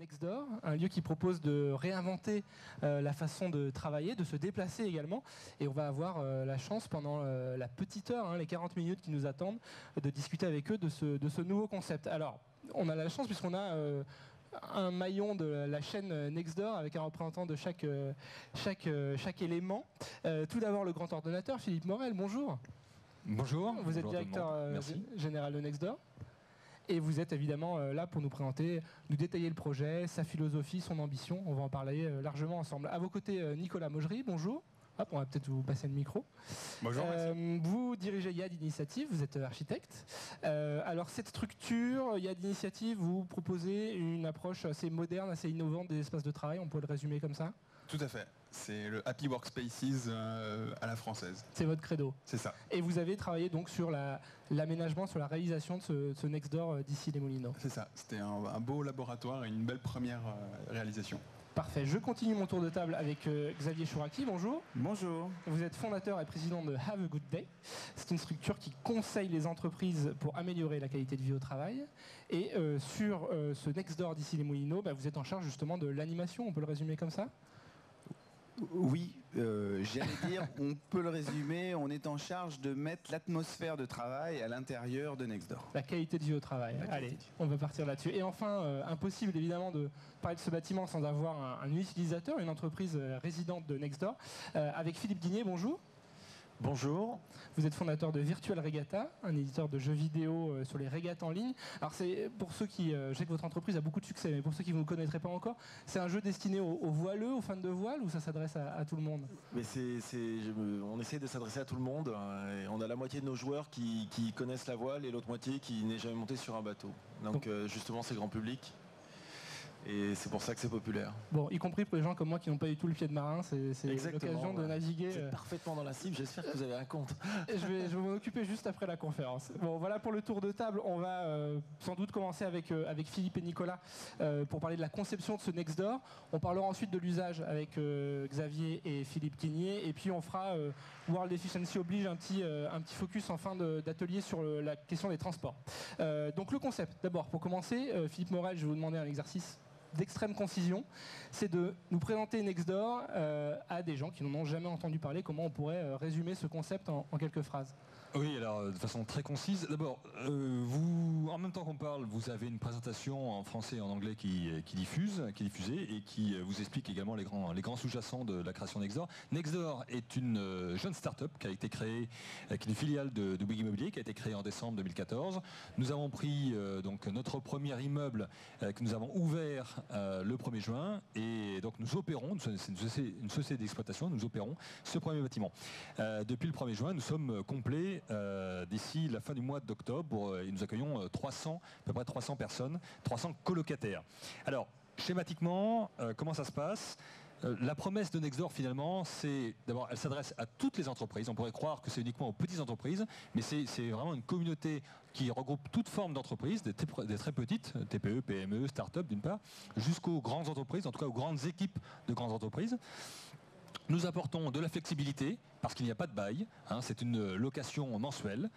Nextdoor, un lieu qui propose de réinventer la façon de travailler, de se déplacer également. Et on va avoir la chance pendant la petite heure, les 40 minutes qui nous attendent, de discuter avec eux de ce nouveau concept. Alors, on a la chance puisqu'on a un maillon de la chaîne Nextdoor avec un représentant de chaque élément. Tout d'abord le grand ordonnateur, Philippe Morel, bonjour. Bonjour. Vous êtes Bonjour directeur général de Nextdoor. Et vous êtes évidemment là pour nous présenter, nous détailler le projet, sa philosophie, son ambition. On va en parler largement ensemble. À vos côtés, Nicolas Maugery, bonjour. Hop, on va peut-être vous passer le micro. Bonjour. Vous dirigez Yad Initiative, vous êtes architecte. Alors cette structure, Yad Initiative, vous proposez une approche assez moderne, assez innovante des espaces de travail, on peut le résumer comme ça? Tout à fait. C'est le Happy Workspaces à la française. C'est votre credo. C'est ça. Et vous avez travaillé donc sur l'aménagement, sur la réalisation de ce Nextdoor d'ici les Moulineaux. C'est ça. C'était un beau laboratoire et une belle première réalisation. Parfait. Je continue mon tour de table avec Xavier Chouraki. Bonjour. Bonjour. Vous êtes fondateur et président de Have a Good Day. C'est une structure qui conseille les entreprises pour améliorer la qualité de vie au travail. Et sur ce Nextdoor d'ici les Moulineaux, vous êtes en charge justement de l'animation. On peut le résumer comme ça? Oui, j'allais dire, on peut le résumer, on est en charge de mettre l'atmosphère de travail à l'intérieur de Nextdoor. La qualité de vie au travail. Allez, on va partir là-dessus. Et enfin, impossible évidemment de parler de ce bâtiment sans avoir un utilisateur, une entreprise résidente de Nextdoor. Avec Philippe Guigné, bonjour. Bonjour. Vous êtes fondateur de Virtual Regatta, un éditeur de jeux vidéo sur les régates en ligne. Alors c'est pour ceux qui, je sais que votre entreprise a beaucoup de succès, mais pour ceux qui ne vous connaîtraient pas encore, c'est un jeu destiné aux voileux, aux fans de voile, ou ça s'adresse à tout le monde? Mais on essaie de s'adresser à tout le monde. Et on a la moitié de nos joueurs qui connaissent la voile et l'autre moitié qui n'est jamais monté sur un bateau. Donc justement c'est grand public. Et c'est pour ça que c'est populaire. Bon, y compris pour les gens comme moi qui n'ont pas du tout le pied de marin, c'est l'occasion de naviguer. Vous êtes parfaitement dans la cible, j'espère que vous avez un compte. Je vais m'en occuper juste après la conférence. Bon, voilà pour le tour de table. On va sans doute commencer avec Philippe et Nicolas pour parler de la conception de ce Nextdoor. On parlera ensuite de l'usage avec Xavier et Philippe Guigné. Et puis on fera, World Efficiency oblige, un petit focus en fin d'atelier sur la question des transports. Donc le concept, d'abord, pour commencer, Philippe Morel, je vais vous demander un exercice d'extrême concision, c'est de nous présenter Nextdoor à des gens qui n'en ont jamais entendu parler. Comment on pourrait résumer ce concept en quelques phrases? Oui, alors de façon très concise. D'abord, vous, en même temps qu'on parle, vous avez une présentation en français et en anglais qui est diffusée et qui vous explique également les grands sous-jacents de la création Nextdoor. Nextdoor est une jeune start-up qui a été créée, qui est une filiale de Bouygues Immobilier, qui a été créée en décembre 2014. Nous avons pris donc notre premier immeuble que nous avons ouvert le 1er juin et donc nous opérons, c'est une société d'exploitation, nous opérons ce premier bâtiment. Depuis le 1er juin, nous sommes complets d'ici la fin du mois d'octobre et nous accueillons à peu près 300 personnes, 300 colocataires. Alors, schématiquement, comment ça se passe? La promesse de Nextdoor finalement, c'est d'abord, elle s'adresse à toutes les entreprises. On pourrait croire que c'est uniquement aux petites entreprises, mais c'est vraiment une communauté qui regroupe toute forme d'entreprises, des très petites, TPE, PME, start-up d'une part, jusqu'aux grandes entreprises, en tout cas aux grandes équipes de grandes entreprises. Nous apportons de la flexibilité parce qu'il n'y a pas de bail, c'est une location mensuelle,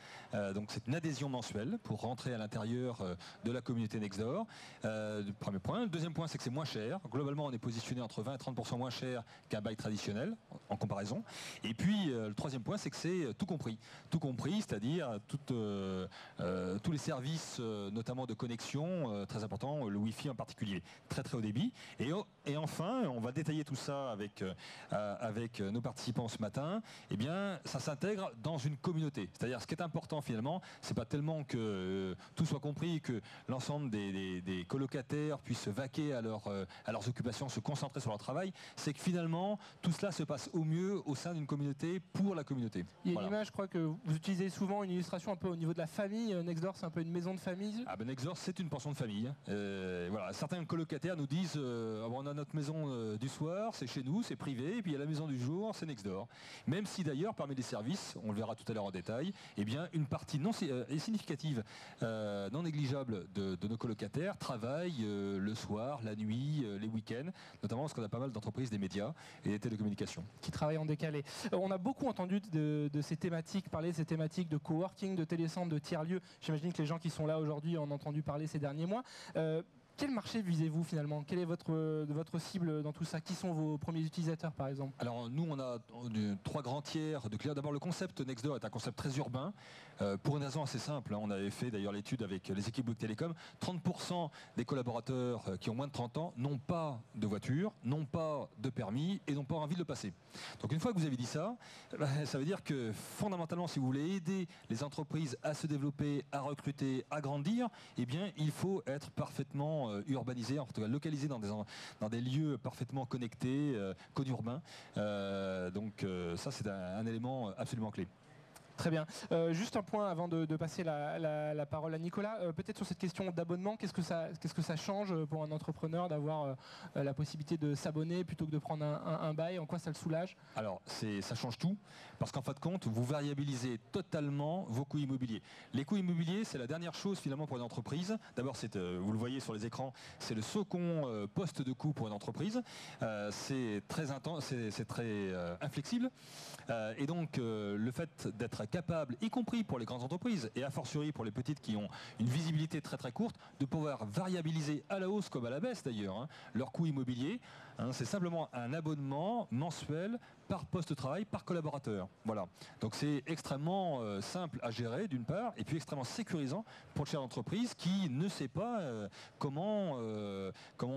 donc c'est une adhésion mensuelle pour rentrer à l'intérieur de la communauté Nextdoor. Premier point. Le deuxième point, c'est que c'est moins cher. Globalement, on est positionné entre 20 et 30% moins cher qu'un bail traditionnel en comparaison. Et puis le troisième point, c'est que c'est tout compris. Tout compris, c'est-à-dire tous les services, notamment de connexion, très important, le Wi-Fi en particulier, très très haut débit. Et enfin, on va détailler tout ça avec nos participants ce matin, eh bien, ça s'intègre dans une communauté. C'est-à-dire, ce qui est important finalement, c'est pas tellement que tout soit compris, que l'ensemble des colocataires puissent vaquer à leurs occupations, se concentrer sur leur travail, c'est que finalement, tout cela se passe au mieux au sein d'une communauté, pour la communauté. Il y a une image, je crois que vous utilisez souvent une illustration un peu au niveau de la famille. Nextdoor, c'est un peu une maison de famille. Ah ben Nextdoor, c'est une pension de famille. Voilà. Certains colocataires nous disent on a notre maison du soir, c'est chez nous, c'est privé, et puis il y a la maison du jour, c'est Nextdoor. Même si d'ailleurs, parmi les services, on le verra tout à l'heure en détail, eh bien, une partie significative, non négligeable de nos colocataires travaillent le soir, la nuit, les week-ends, notamment parce qu'on a pas mal d'entreprises des médias et des télécommunications. Qui travaillent en décalé. On a beaucoup entendu de ces thématiques, parler de ces thématiques de coworking, de télécentre, de tiers-lieux. J'imagine que les gens qui sont là aujourd'hui en ont entendu parler ces derniers mois. Quel marché visez-vous finalement? Quelle est votre cible dans tout ça? Qui sont vos premiers utilisateurs par exemple? Alors nous on a 3 grands tiers de clients. D'abord le concept Nextdoor est un concept très urbain, pour une raison assez simple. On avait fait d'ailleurs l'étude avec les équipes Bouygues Télécom. 30% des collaborateurs qui ont moins de 30 ans n'ont pas de voiture, n'ont pas de permis et n'ont pas envie de le passer. Donc une fois que vous avez dit ça, ça veut dire que fondamentalement si vous voulez aider les entreprises à se développer, à recruter, à grandir, eh bien il faut être parfaitement urbanisé, en tout cas localisé dans des lieux parfaitement connectés, conurbains. Donc ça c'est un élément absolument clé. Très bien. Juste un point avant de passer la parole à Nicolas. Peut-être sur cette question d'abonnement, qu'est-ce que ça change pour un entrepreneur d'avoir la possibilité de s'abonner plutôt que de prendre un bail? En quoi ça le soulage? Alors ça change tout, parce qu'en fin de compte, vous variabilisez totalement vos coûts immobiliers. Les coûts immobiliers, c'est la dernière chose finalement pour une entreprise. D'abord, vous le voyez sur les écrans, c'est le second poste de coût pour une entreprise. C'est très intense, c'est très inflexible. Et donc, le fait d'être capable, y compris pour les grandes entreprises, et a fortiori pour les petites qui ont une visibilité très très courte, de pouvoir variabiliser à la hausse comme à la baisse d'ailleurs, leur coût immobilier. C'est simplement un abonnement mensuel par poste de travail, par collaborateur. Voilà. Donc c'est extrêmement simple à gérer d'une part, et puis extrêmement sécurisant pour le chef d'entreprise qui ne sait pas comment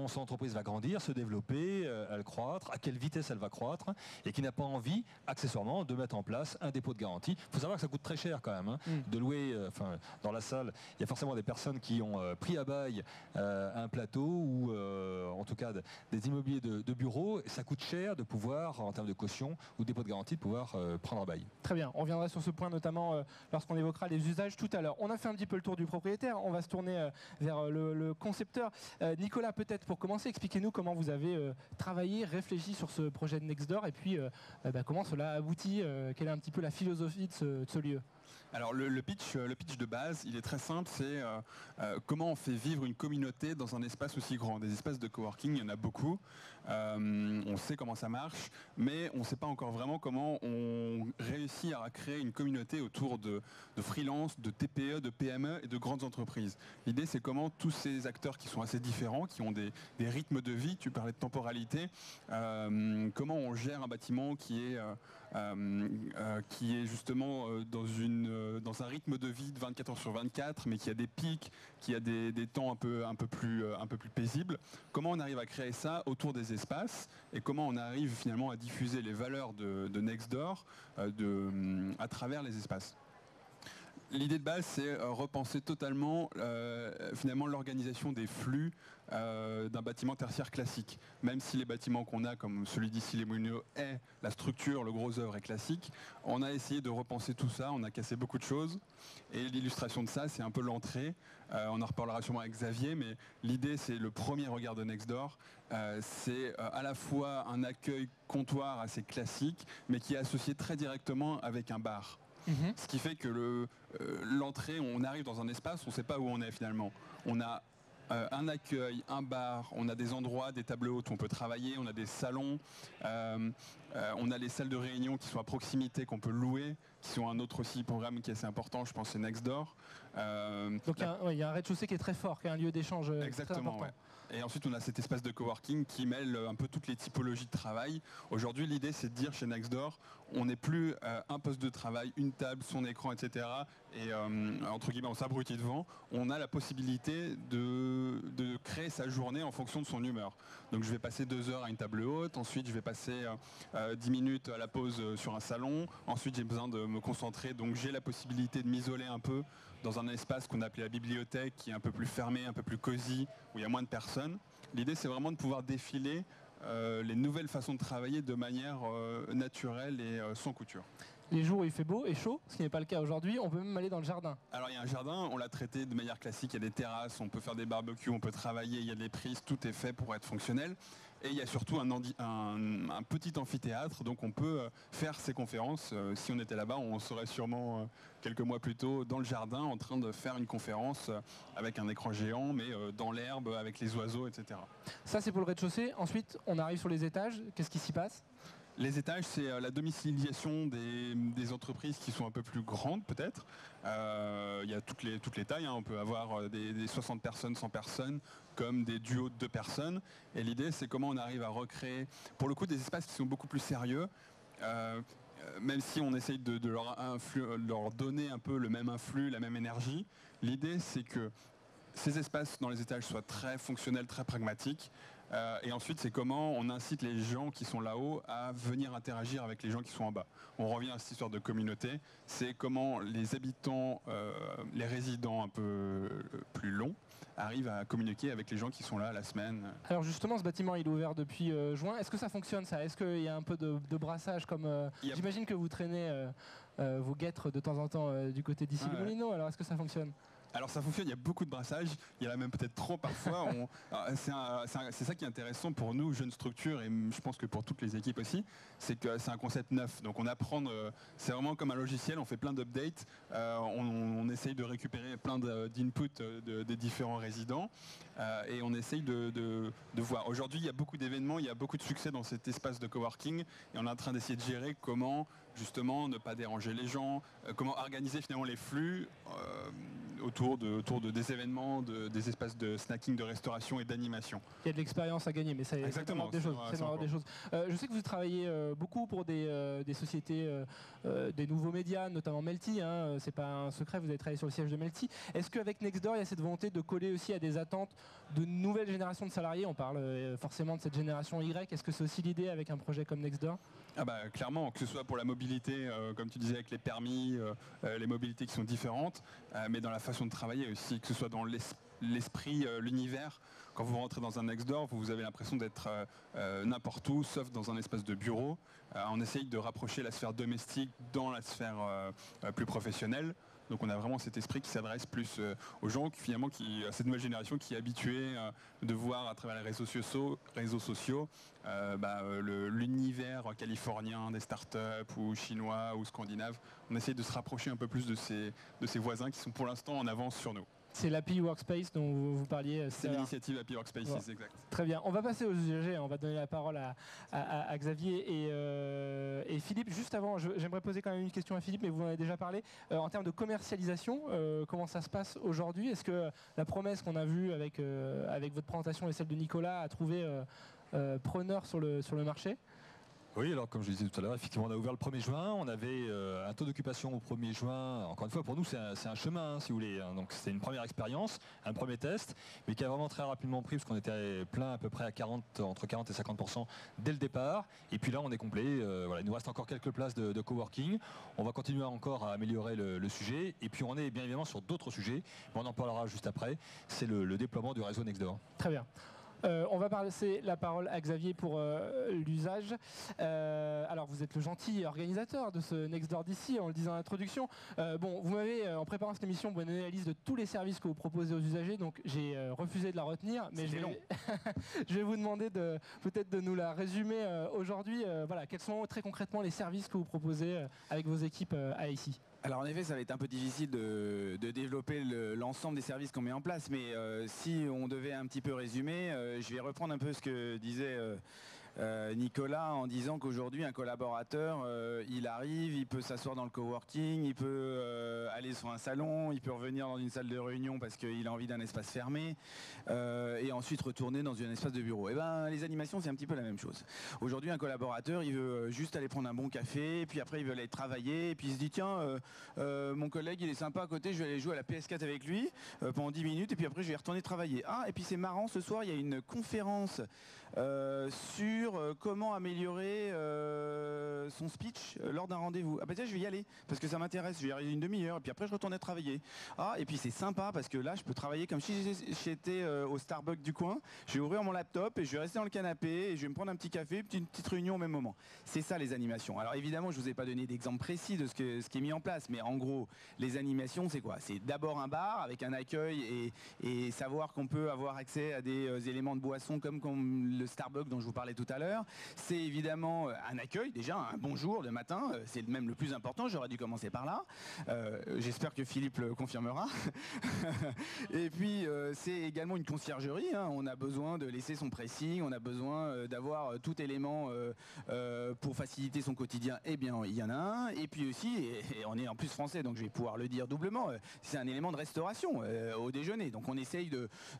son entreprise va grandir, se développer, elle croître, à quelle vitesse elle va croître, et qui n'a pas envie, accessoirement, de mettre en place un dépôt de garantie. Il faut savoir que ça coûte très cher quand même, de louer, dans la salle, il y a forcément des personnes qui ont pris à bail un plateau ou en tout cas des immobiliers de bureau, et ça coûte cher de pouvoir, en termes de caution ou dépôt de garantie, de pouvoir prendre un bail. Très bien, on reviendra sur ce point notamment lorsqu'on évoquera les usages tout à l'heure. On a fait un petit peu le tour du propriétaire, on va se tourner vers le concepteur. Nicolas, peut-être pour commencer, expliquez-nous comment vous avez travaillé, réfléchi sur ce projet de Nextdoor et puis comment cela aboutit, quelle est un petit peu la philosophie de ce lieu. Alors le pitch de base, il est très simple, c'est comment on fait vivre une communauté dans un espace aussi grand. Des espaces de coworking, il y en a beaucoup. On sait comment ça marche, mais on ne sait pas encore vraiment comment on réussit à créer une communauté autour de freelance, de TPE, de PME et de grandes entreprises. L'idée, c'est comment tous ces acteurs qui sont assez différents, qui ont des rythmes de vie, tu parlais de temporalité, comment on gère un bâtiment qui est justement dans un rythme de vie de 24 heures sur 24, mais qui a des pics, qui a des temps un peu plus paisibles. Comment on arrive à créer ça autour des espaces et comment on arrive finalement à diffuser les valeurs de Nextdoor à travers les espaces. L'idée de base, c'est repenser totalement finalement l'organisation des flux d'un bâtiment tertiaire classique. Même si les bâtiments qu'on a, comme celui d'ici les Moulineaux, la structure, le gros œuvre est classique, on a essayé de repenser tout ça, on a cassé beaucoup de choses. Et l'illustration de ça, c'est un peu l'entrée. On en reparlera sûrement avec Xavier, mais l'idée, c'est le premier regard de Nextdoor. C'est à la fois un accueil comptoir assez classique, mais qui est associé très directement avec un bar. Ce qui fait que l'entrée, on arrive dans un espace, on ne sait pas où on est finalement. On a un accueil, un bar, on a des endroits, des tables hautes où on peut travailler, on a des salons, on a les salles de réunion qui sont à proximité, qu'on peut louer, qui sont un autre aussi programme qui est assez important, je pense c'est Nextdoor. Donc il y a un rez-de-chaussée qui est très fort, qui est un lieu d'échange très important. Ouais. Et ensuite, on a cet espace de coworking qui mêle un peu toutes les typologies de travail. Aujourd'hui, l'idée, c'est de dire chez Nextdoor, on n'est plus un poste de travail, une table, son écran, etc. Et entre guillemets, on s'abrutit devant. On a la possibilité de créer sa journée en fonction de son humeur. Donc, je vais passer 2 heures à une table haute. Ensuite, je vais passer 10 minutes à la pause sur un salon. Ensuite, j'ai besoin de me concentrer. Donc, j'ai la possibilité de m'isoler un peu dans un espace qu'on appelait la bibliothèque, qui est un peu plus fermé, un peu plus cosy, où il y a moins de personnes. L'idée, c'est vraiment de pouvoir défiler les nouvelles façons de travailler de manière naturelle et sans couture. Les jours où il fait beau et chaud, ce qui n'est pas le cas aujourd'hui, on peut même aller dans le jardin. Alors il y a un jardin, on l'a traité de manière classique, il y a des terrasses, on peut faire des barbecues, on peut travailler, il y a des prises, tout est fait pour être fonctionnel. Et il y a surtout un petit amphithéâtre, donc on peut faire ses conférences. Si on était là-bas, on serait sûrement quelques mois plus tôt dans le jardin en train de faire une conférence avec un écran géant, mais dans l'herbe, avec les oiseaux, etc. Ça c'est pour le rez-de-chaussée. Ensuite, on arrive sur les étages. Qu'est-ce qui s'y passe ? Les étages, c'est la domiciliation des entreprises qui sont un peu plus grandes peut-être. Il y a toutes les tailles, hein. On peut avoir des 60 personnes, 100 personnes, comme des duos de 2 personnes. Et l'idée, c'est comment on arrive à recréer, pour le coup, des espaces qui sont beaucoup plus sérieux. Même si on essaye de leur donner un peu le même influx, la même énergie, l'idée c'est que ces espaces dans les étages soient très fonctionnels, très pragmatiques. Et ensuite, c'est comment on incite les gens qui sont là-haut à venir interagir avec les gens qui sont en bas. On revient à cette histoire de communauté. C'est comment les habitants, les résidents un peu plus longs, arrivent à communiquer avec les gens qui sont là la semaine. Alors justement, ce bâtiment il est ouvert depuis juin. Est-ce que ça fonctionne ça? Est-ce qu'il y a un peu de brassage comme j'imagine que vous traînez vos guêtres de temps en temps du côté d'ici les Moulineaux. Alors est-ce que ça fonctionne? Alors ça fonctionne, il y a beaucoup de brassage, il y en a même peut-être trop parfois. C'est ça qui est intéressant pour nous, jeunes structures, et je pense que pour toutes les équipes aussi, c'est que c'est un concept neuf. Donc on apprend, c'est vraiment comme un logiciel, on fait plein d'updates, on essaye de récupérer plein d'inputs des différents résidents, et on essaye de voir. Aujourd'hui, il y a beaucoup d'événements, il y a beaucoup de succès dans cet espace de coworking, et on est en train d'essayer de gérer comment justement ne pas déranger les gens, comment organiser finalement les flux autour des événements, des espaces de snacking, de restauration et d'animation. Il y a de l'expérience à gagner, mais ça c'est des choses. Je sais que vous travaillez beaucoup pour des sociétés, des nouveaux médias, notamment Melty, hein, c'est pas un secret, vous avez travaillé sur le siège de Melty. Est-ce qu'avec Nextdoor, il y a cette volonté de coller aussi à des attentes de nouvelles générations de salariés? On parle forcément de cette génération Y, est-ce que c'est aussi l'idée avec un projet comme Nextdoor? Ah bah, clairement, que ce soit pour la mobilité, comme tu disais, avec les permis, les mobilités qui sont différentes, mais dans la façon de travailler aussi, que ce soit dans l'esprit, l'univers. Quand vous rentrez dans un Nextdoor, vous avez l'impression d'être n'importe où, sauf dans un espace de bureau. On essaye de rapprocher la sphère domestique dans la sphère plus professionnelle. Donc on a vraiment cet esprit qui s'adresse plus aux gens, à cette nouvelle génération qui est habituée de voir à travers les réseaux sociaux l'univers californien des startups ou chinois ou scandinaves. On essaie de se rapprocher un peu plus de ces voisins qui sont pour l'instant en avance sur nous. C'est l'API Workspace dont vous parliez. C'est l'initiative API Workspaces, voilà. Exact. Très bien. On va passer aux usagers. On va donner la parole à Xavier et Philippe. Juste avant, j'aimerais poser quand même une question à Philippe, mais vous en avez déjà parlé. En termes de commercialisation, comment ça se passe aujourd'hui? Est-ce que la promesse qu'on a vue avec votre présentation et celle de Nicolas a trouvé preneur sur le marché? Oui, alors comme je disais tout à l'heure, effectivement on a ouvert le 1er juin, on avait un taux d'occupation au 1er juin, encore une fois pour nous c'est un chemin si vous voulez, hein. Donc c'était une première expérience, un premier test, mais qui a vraiment très rapidement pris parce qu'on était plein à peu près à entre 40 et 50% dès le départ, et puis là on est complet, il nous reste encore quelques places de coworking, on va continuer encore à améliorer le sujet, et puis on est bien évidemment sur d'autres sujets, mais on en parlera juste après, c'est le déploiement du réseau Nextdoor. Très bien. On va passer la parole à Xavier pour l'usage. Alors vous êtes le gentil organisateur de ce Nextdoor d'ici, on le disait en introduction. Vous m'avez, en préparant cette émission, donné la liste de tous les services que vous proposez aux usagers, donc j'ai refusé de la retenir, mais je vais vous demander peut-être de nous la résumer aujourd'hui. Quels sont très concrètement les services que vous proposez avec vos équipes à ici? Alors en effet, ça va être un peu difficile de développer l'ensemble des services qu'on met en place, mais si on devait un petit peu résumer, je vais reprendre un peu ce que disait Nicolas en disant qu'aujourd'hui un collaborateur il arrive, il peut s'asseoir dans le coworking, il peut aller sur un salon, il peut revenir dans une salle de réunion parce qu'il a envie d'un espace fermé et ensuite retourner dans un espace de bureau. Et ben les animations c'est un petit peu la même chose. Aujourd'hui un collaborateur il veut juste aller prendre un bon café, et puis après il veut aller travailler, et puis il se dit tiens mon collègue il est sympa à côté, je vais aller jouer à la PS4 avec lui pendant 10 minutes et puis après je vais retourner travailler. Ah et puis c'est marrant, ce soir il y a une conférence sur comment améliorer son speech lors d'un rendez-vous. Ah bah tiens je vais y aller parce que ça m'intéresse, je vais y arriver une demi-heure et puis après je retourne travailler. Ah et puis c'est sympa parce que là je peux travailler comme si j'étais au Starbucks du coin, je vais ouvrir mon laptop et je vais rester dans le canapé et je vais me prendre un petit café, une petite réunion au même moment. C'est ça les animations. Alors évidemment je vous ai pas donné d'exemple précis de ce qui est mis en place, mais en gros les animations c'est quoi? C'est d'abord un bar avec un accueil et savoir qu'on peut avoir accès à des éléments de boisson comme le Starbucks dont je vous parlais tout à l'heure. C'est évidemment un accueil, déjà un bonjour le matin, c'est même le plus important, j'aurais dû commencer par là. J'espère que Philippe le confirmera. Et puis c'est également une conciergerie, hein. On a besoin de laisser son pressing, on a besoin d'avoir tout élément pour faciliter son quotidien, eh bien il y en a un. Et puis aussi, et on est en plus français donc je vais pouvoir le dire doublement, c'est un élément de restauration au déjeuner. Donc on essaye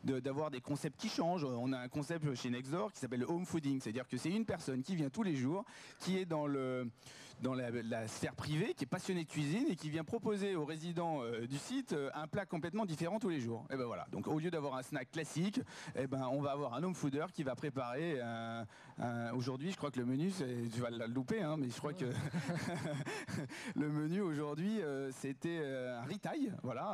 d'avoir des concepts qui changent. On a un concept chez Nextdoor qui s'appelle le home fooding, c'est-à-dire que c'est une personne qui vient tous les jours, qui est dans la sphère privée, qui est passionné de cuisine et qui vient proposer aux résidents du site un plat complètement différent tous les jours. Et ben voilà. Donc au lieu d'avoir un snack classique, eh ben on va avoir un home fooder qui va préparer aujourd'hui, je crois que le menu, tu vas le louper, hein, mais je crois que le menu aujourd'hui c'était un ritaille, voilà,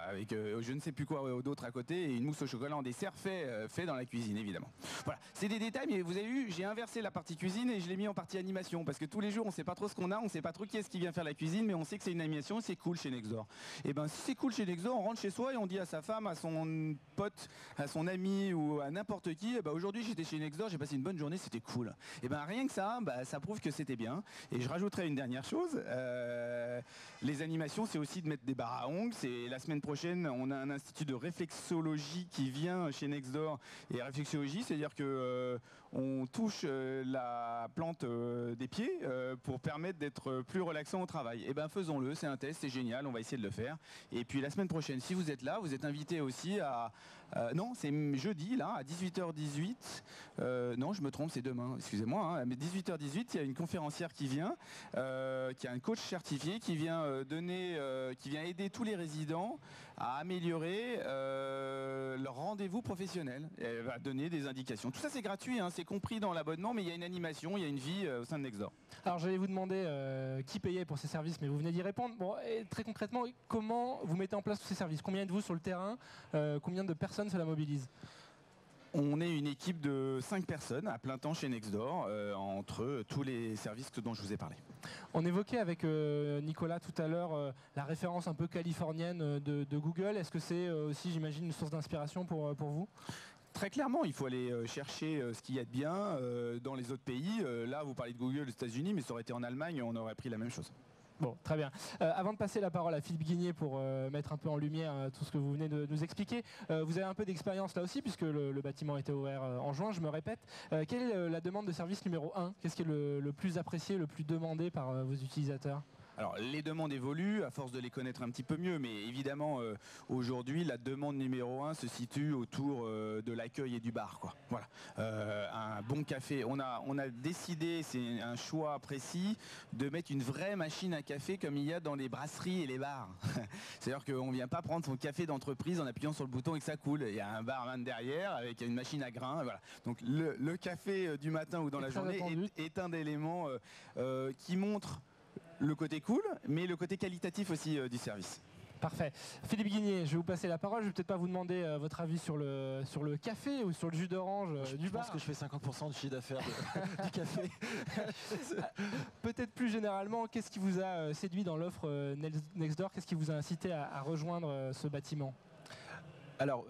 avec je ne sais plus quoi d'autre à côté et une mousse au chocolat en dessert fait dans la cuisine évidemment. Voilà, c'est des détails, mais vous avez vu, j'ai inversé la partie cuisine et je l'ai mis en partie animation parce que tous les jours on sait pas trop ce qu'on a, on sait pas trop qui est-ce qui vient faire la cuisine, mais on sait que c'est une animation, c'est cool chez Nextdoor. Et ben si c'est cool chez Nextdoor, on rentre chez soi et on dit à sa femme, à son pote, à son ami ou à n'importe qui, aujourd'hui j'étais chez Nextdoor, j'ai passé une bonne journée, c'était cool. Et ben rien que ça, ça prouve que c'était bien. Et je rajouterai une dernière chose, les animations, c'est aussi de mettre des barres à ongles. C'est la semaine prochaine, on a un institut de réflexologie qui vient chez Nextdoor. Et réflexologie, c'est-à-dire que on touche la plante des pieds pour permettre d'être plus relaxant au travail. Et ben faisons-le, c'est un test, c'est génial, on va essayer de le faire. Et puis la semaine prochaine, si vous êtes là, vous êtes invité aussi à... non, c'est jeudi, là, à 18h18. Non, je me trompe, c'est demain, excusez-moi. Hein, mais 18h18, il y a une conférencière qui vient, qui a un coach certifié, qui vient qui vient aider tous les résidents à améliorer leur rendez-vous professionnel. Elle va donner des indications. Tout ça, c'est gratuit, hein, c'est compris dans l'abonnement, mais il y a une animation, il y a une vie au sein de Nextdoor. Alors, j'allais vous demander qui payait pour ces services, mais vous venez d'y répondre. Bon, et très concrètement, comment vous mettez en place tous ces services? Combien êtes-vous sur le terrain? Combien de personnes cela mobilise? On est une équipe de 5 personnes à plein temps chez Nextdoor, entre tous les services dont je vous ai parlé. On évoquait avec Nicolas tout à l'heure la référence un peu californienne de Google. Est-ce que c'est aussi, j'imagine, une source d'inspiration pour vous? Très clairement, il faut aller chercher ce qu'il y a de bien dans les autres pays. Là, vous parlez de Google aux États-Unis, mais ça aurait été en Allemagne, on aurait pris la même chose. Bon, très bien. Avant de passer la parole à Philippe Guigné pour mettre un peu en lumière tout ce que vous venez de nous expliquer, vous avez un peu d'expérience là aussi puisque le bâtiment a été ouvert en juin, je me répète. Quelle est la demande de service numéro 1? Qu'est-ce qui est le plus apprécié, le plus demandé par vos utilisateurs? Alors les demandes évoluent à force de les connaître un petit peu mieux, mais évidemment aujourd'hui la demande numéro 1 se situe autour de l'accueil et du bar, quoi. Voilà. Un bon café. On a décidé, c'est un choix précis, de mettre une vraie machine à café comme il y a dans les brasseries et les bars. C'est-à-dire qu'on ne vient pas prendre son café d'entreprise en appuyant sur le bouton et que ça coule. Il y a un barman derrière avec une machine à grains. Voilà. Donc le café du matin ou dans la journée est un élément qui montre le côté cool, mais le côté qualitatif aussi du service. Parfait. Philippe Guigné, je vais vous passer la parole. Je ne vais peut-être pas vous demander votre avis sur le café ou sur le jus d'orange du bar. Je pense que je fais 50% du chiffre d'affaires du café. Peut-être plus généralement, qu'est-ce qui vous a séduit dans l'offre Nextdoor? Qu'est-ce qui vous a incité à rejoindre ce bâtiment? Alors,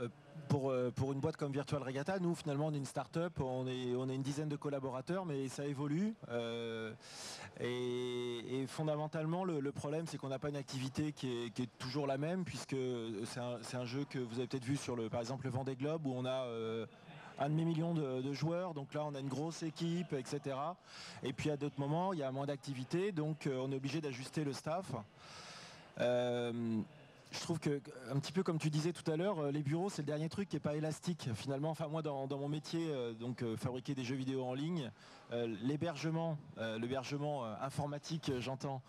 pour une boîte comme Virtual Regatta, nous finalement on est une start-up, on est une dizaine de collaborateurs, mais ça évolue. Et fondamentalement, le problème c'est qu'on n'a pas une activité qui est toujours la même, puisque c'est un jeu que vous avez peut-être vu sur par exemple le Vendée Globe, où on a 1,5 million de joueurs, donc là on a une grosse équipe, etc. Et puis à d'autres moments, il y a moins d'activité, donc on est obligé d'ajuster le staff. Je trouve que, un petit peu comme tu disais tout à l'heure, les bureaux c'est le dernier truc qui n'est pas élastique finalement. Enfin moi dans mon métier, fabriquer des jeux vidéo en ligne, l'hébergement informatique j'entends,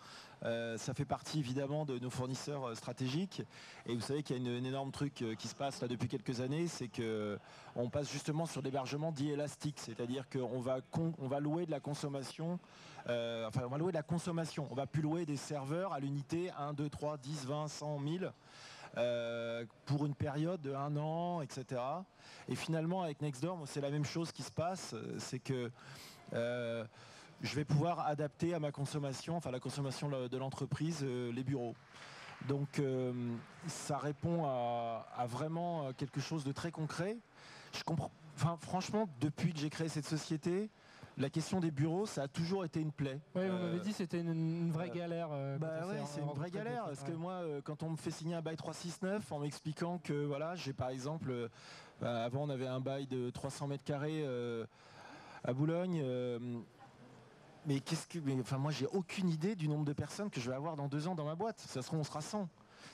ça fait partie évidemment de nos fournisseurs stratégiques. Et vous savez qu'il y a un énorme truc qui se passe là depuis quelques années, c'est qu'on passe justement sur l'hébergement dit élastique, c'est-à-dire qu'on va louer de la consommation. On va louer de la consommation, on va plus louer des serveurs à l'unité 1, 2, 3, 10, 20, 100, 1000 pour une période de 1 an, etc. Et finalement avec Nextdoor, c'est la même chose qui se passe, c'est que je vais pouvoir adapter à ma consommation, enfin la consommation de l'entreprise, les bureaux. Donc ça répond à vraiment quelque chose de très concret. franchement, depuis que j'ai créé cette société, la question des bureaux, ça a toujours été une plaie. Oui, vous m'avez dit que c'était une vraie galère. C'est une vraie galère. Parce que moi, quand on me fait signer un bail 369 en m'expliquant que voilà, j'ai par exemple, avant on avait un bail de 300 mètres carrés à Boulogne. Mais moi, j'ai aucune idée du nombre de personnes que je vais avoir dans 2 ans dans ma boîte. Ça se trouve, on sera 100.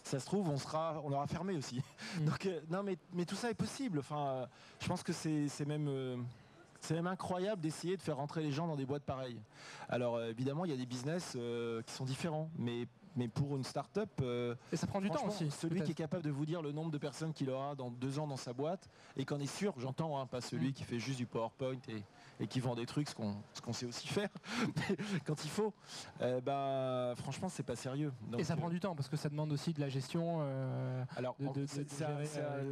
Ça se trouve, on aura fermé aussi. Donc, non, mais tout ça est possible. Enfin, je pense que c'est même incroyable d'essayer de faire rentrer les gens dans des boîtes pareilles. Alors évidemment, il y a des business qui sont différents, mais pour une start-up, et ça prend du temps aussi. Celui qui est capable de vous dire le nombre de personnes qu'il aura dans 2 ans dans sa boîte et qu'en est sûr, j'entends, hein, pas celui qui fait juste du PowerPoint et qui vend des trucs, ce qu'on sait aussi faire quand il faut, franchement, c'est pas sérieux. Donc, et ça prend du temps parce que ça demande aussi de la gestion.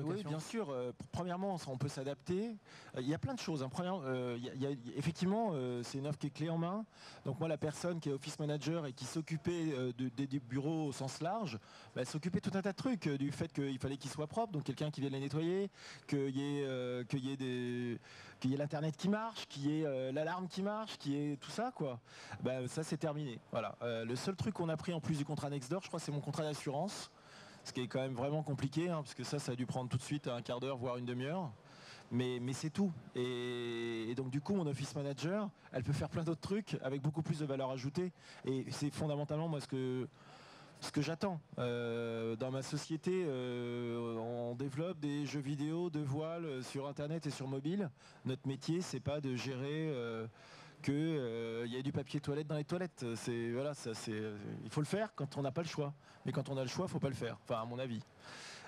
Oui, bien sûr. Premièrement, on peut s'adapter. Il y a plein de choses. Hein. Effectivement, c'est une offre qui est clé en main. Donc moi, la personne qui est office manager et qui s'occupait des bureaux au sens large, elle s'occupait tout un tas de trucs, du fait qu'il fallait qu'ils soient propres, donc quelqu'un qui vienne les nettoyer, qu'il y ait l'internet qui marche, qu'il y ait l'alarme qui marche, qu'il y ait tout ça, quoi. Ça, c'est terminé. Voilà. Le seul truc qu'on a pris en plus du contrat Nextdoor, je crois, c'est mon contrat d'assurance, ce qui est quand même vraiment compliqué, hein, parce que ça a dû prendre tout de suite un quart d'heure, voire une demi-heure. Mais c'est tout. Et donc du coup, mon office manager, elle peut faire plein d'autres trucs avec beaucoup plus de valeur ajoutée. Et c'est fondamentalement moi ce que j'attends. Dans ma société, on développe des jeux vidéo de voile sur Internet et sur mobile. Notre métier, c'est pas de gérer qu'il y ait du papier toilette dans les toilettes. Il faut le faire quand on n'a pas le choix. Mais quand on a le choix, il ne faut pas le faire. Enfin, à mon avis.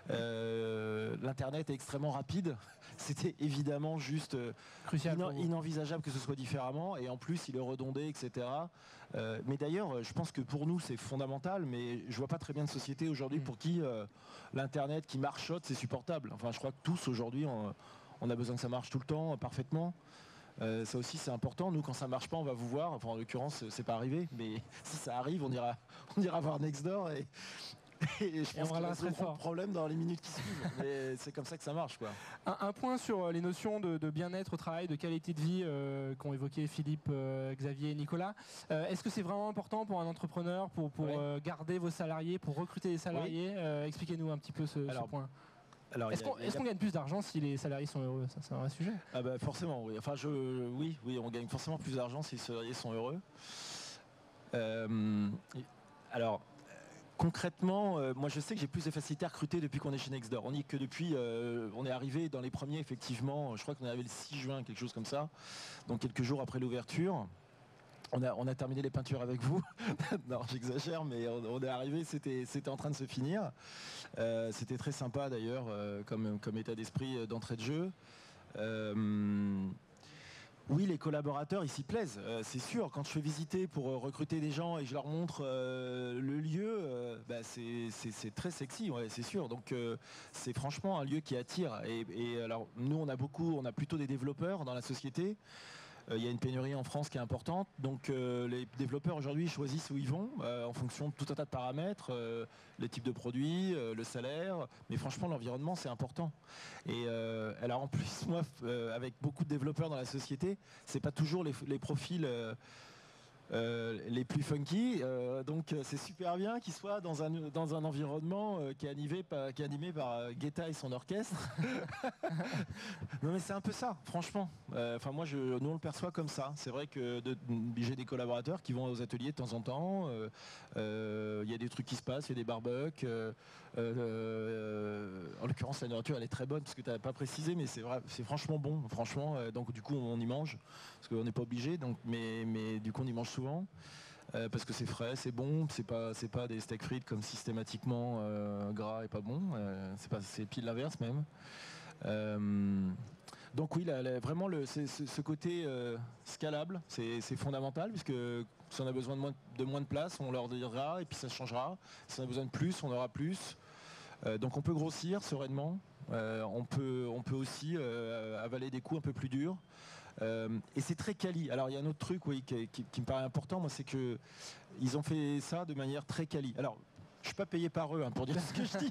L'internet est extrêmement rapide. C'était évidemment juste inenvisageable que ce soit différemment, et en plus il est redondé, etc. Mais d'ailleurs, je pense que pour nous c'est fondamental, mais je vois pas très bien de société aujourd'hui pour qui l'internet qui marchote c'est supportable. Enfin, je crois que tous aujourd'hui on a besoin que ça marche tout le temps parfaitement. Ça aussi c'est important. Nous, quand ça marche pas, on va vous voir. Enfin, en l'occurrence c'est pas arrivé, mais si ça arrive, on ira voir Nextdoor et je pense qu'il y aura un problème dans les minutes qui suivent. Mais c'est comme ça que ça marche, quoi. Un point sur les notions de bien-être au travail, de qualité de vie qu'ont évoqué Philippe, Xavier et Nicolas. Est-ce que c'est vraiment important pour un entrepreneur, pour garder vos salariés, pour recruter des salariés? Expliquez-nous un petit peu ce point. Est-ce qu'on gagne plus d'argent si les salariés sont heureux? Ça, c'est un vrai sujet. Forcément, oui. Enfin, oui, on gagne forcément plus d'argent si les salariés sont heureux. Concrètement, moi je sais que j'ai plus de facilité à recruter depuis qu'on est chez Nextdoor. On dit que depuis, on est arrivé dans les premiers, effectivement, je crois qu'on est arrivé le 6 juin, quelque chose comme ça, donc quelques jours après l'ouverture. On a terminé les peintures avec vous. Non, j'exagère, mais on est arrivé, c'était en train de se finir. C'était très sympa d'ailleurs, comme état d'esprit d'entrée de jeu. Oui, les collaborateurs, ils s'y plaisent, c'est sûr. Quand je fais visiter pour recruter des gens et je leur montre le lieu, c'est très sexy, ouais, c'est sûr. Donc c'est franchement un lieu qui attire. Et alors nous, on a plutôt des développeurs dans la société. Il y a une pénurie en France qui est importante, donc les développeurs aujourd'hui choisissent où ils vont en fonction de tout un tas de paramètres, les types de produits, le salaire, mais franchement l'environnement c'est important. Et alors en plus moi avec beaucoup de développeurs dans la société, c'est pas toujours les profils les plus funky, donc c'est super bien qu'ils soient dans un environnement qui est animé par Guetta et son orchestre. Non mais c'est un peu ça, franchement. Enfin moi nous on le perçoit comme ça. C'est vrai que j'ai des collaborateurs qui vont aux ateliers de temps en temps. Il y a des trucs qui se passent, il y a des barbecues. En l'occurrence la nourriture elle est très bonne parce que tu n'avais pas précisé, mais c'est franchement bon. Franchement, donc du coup on y mange parce qu'on n'est pas obligé. Donc mais du coup on y mange souvent. Parce que c'est frais, c'est bon, c'est pas des steaks frites comme systématiquement gras et pas bon, c'est pile l'inverse même. Donc oui, vraiment ce côté scalable, c'est fondamental, puisque si on a besoin de moins de place, on leur dira et puis ça changera. Si on a besoin de plus, on aura plus. Donc on peut grossir sereinement, on peut aussi avaler des coups un peu plus durs. Et c'est très quali. Alors il y a un autre truc qui me paraît important, moi, c'est que ils ont fait ça de manière très quali. Alors je suis pas payé par eux pour dire ce que je dis.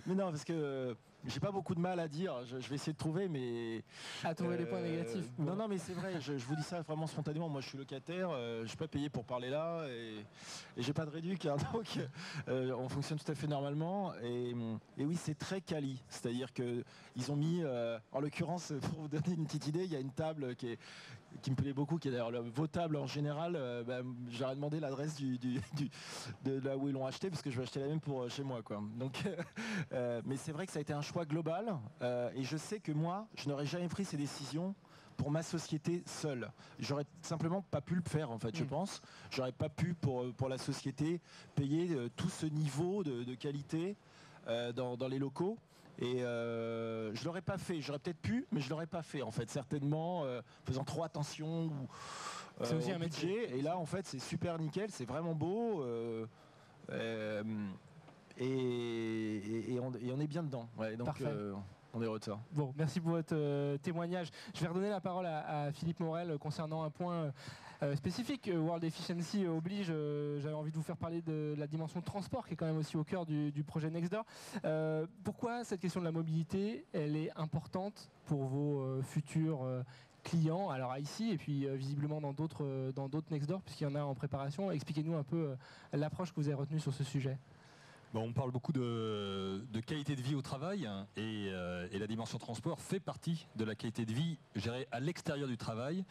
Mais non, parce que j'ai pas beaucoup de mal à dire. Je vais essayer de trouver, mais À trouver les points négatifs. Non, mais c'est vrai. Je vous dis ça vraiment spontanément. Moi, je suis locataire. Je suis pas payé pour parler là, et j'ai pas de réduc. Hein, donc, on fonctionne tout à fait normalement. Et oui, c'est très quali. C'est-à-dire que ils ont mis, en l'occurrence, pour vous donner une petite idée, il y a une table qui me plaît beaucoup, qui est d'ailleurs vos tables en général. J'aurais demandé l'adresse de là où ils l'ont acheté, parce que je vais acheter la même pour chez moi, quoi. Donc, mais c'est vrai que ça a été un choix global, et je sais que moi, je n'aurais jamais pris ces décisions pour ma société seule. J'aurais simplement pas pu le faire, en fait, je pense. J'aurais pas pu, pour la société, payer tout ce niveau de qualité dans les locaux. Et je l'aurais pas fait. J'aurais peut-être pu, mais je l'aurais pas fait, en fait, certainement, faisant trop attention c'est aussi au budget. Et là, en fait, c'est super nickel, c'est vraiment beau. Et on est bien dedans. Ouais, donc on est heureux de ça. Bon, merci pour votre témoignage. Je vais redonner la parole à Philippe Morel concernant un point spécifique. World Efficiency oblige. J'avais envie de vous faire parler de la dimension transport qui est quand même aussi au cœur du projet Nextdoor. Pourquoi cette question de la mobilité, elle est importante pour vos futurs clients, alors ici et puis visiblement dans d'autres Nextdoor, puisqu'il y en a en préparation. Expliquez-nous un peu l'approche que vous avez retenue sur ce sujet. Bon, on parle beaucoup de qualité de vie au travail, et la dimension transport fait partie de la qualité de vie gérée à l'extérieur du travail,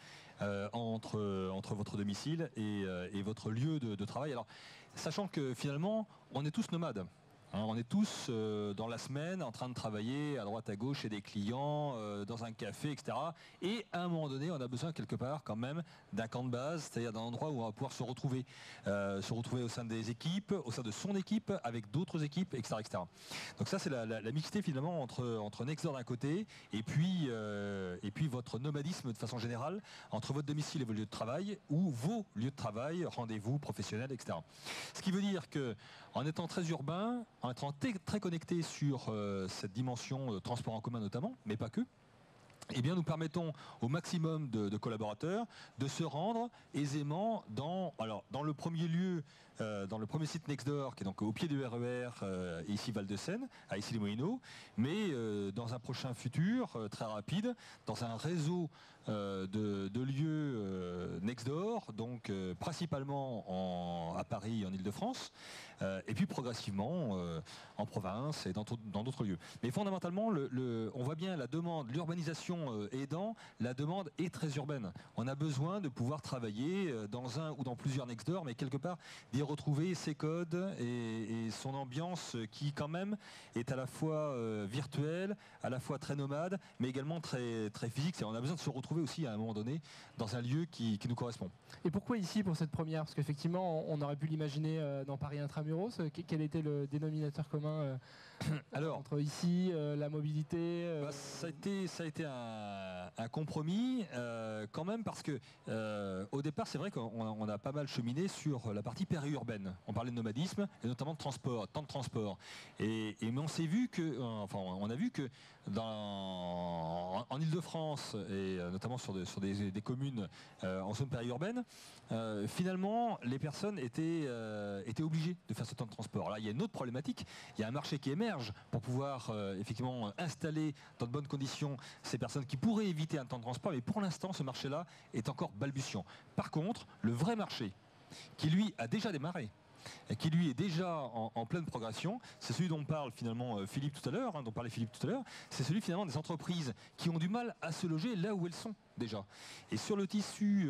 entre votre domicile et votre lieu de travail. Alors, sachant que finalement, on est tous nomades. On est tous dans la semaine en train de travailler à droite à gauche chez des clients, dans un café, etc. Et à un moment donné, on a besoin quelque part quand même d'un camp de base, c'est-à-dire d'un endroit où on va pouvoir se retrouver au sein des équipes, au sein de son équipe, avec d'autres équipes, etc., etc. Donc ça, c'est la mixité finalement entre Nextdoor d'un côté et puis votre nomadisme de façon générale entre votre domicile et vos lieux de travail, ou vos lieux de travail, rendez-vous professionnels, etc. Ce qui veut dire que en étant très urbain, en étant très connecté sur cette dimension de transport en commun notamment, mais pas que, eh bien, nous permettons au maximum de collaborateurs de se rendre aisément dans le premier lieu, dans le premier site Nextdoor, qui est donc au pied du RER, ici Val-de-Seine, à Issy-les-Moulineaux, mais dans un prochain futur, très rapide, dans un réseau de lieux Nextdoor, donc principalement à Paris et en Ile-de-France, et puis progressivement en province et dans d'autres lieux. Mais fondamentalement, on voit bien la demande, l'urbanisation aidant, la demande est très urbaine. On a besoin de pouvoir travailler dans un ou dans plusieurs Nextdoor, mais quelque part d'y retrouver ses codes et son ambiance qui quand même est à la fois virtuelle, à la fois très nomade, mais également très, très physique. On a besoin de se retrouver aussi à un moment donné dans un lieu qui nous correspond. Et pourquoi ici pour cette première? Parce qu'effectivement, on aurait pu l'imaginer dans Paris Intramuros. Quel était le dénominateur commun entre ici, la mobilité ça a été un compromis quand même, parce que au départ, c'est vrai qu'on a pas mal cheminé sur la partie périurbaine. On parlait de nomadisme et notamment de transport, temps de transport. Mais on s'est vu que, on a vu que en Ile-de-France et notamment sur des communes en zone périurbaine, finalement, les personnes étaient obligées de faire ce temps de transport. Alors, il y a une autre problématique. Il y a un marché qui émerge pour pouvoir effectivement installer dans de bonnes conditions ces personnes qui pourraient éviter un temps de transport, mais pour l'instant, ce marché-là est encore balbutiant. Par contre, le vrai marché, qui lui a déjà démarré, qui lui est déjà en pleine progression, c'est celui dont parle finalement Philippe tout à l'heure, c'est celui finalement des entreprises qui ont du mal à se loger là où elles sont déjà. Et sur le tissu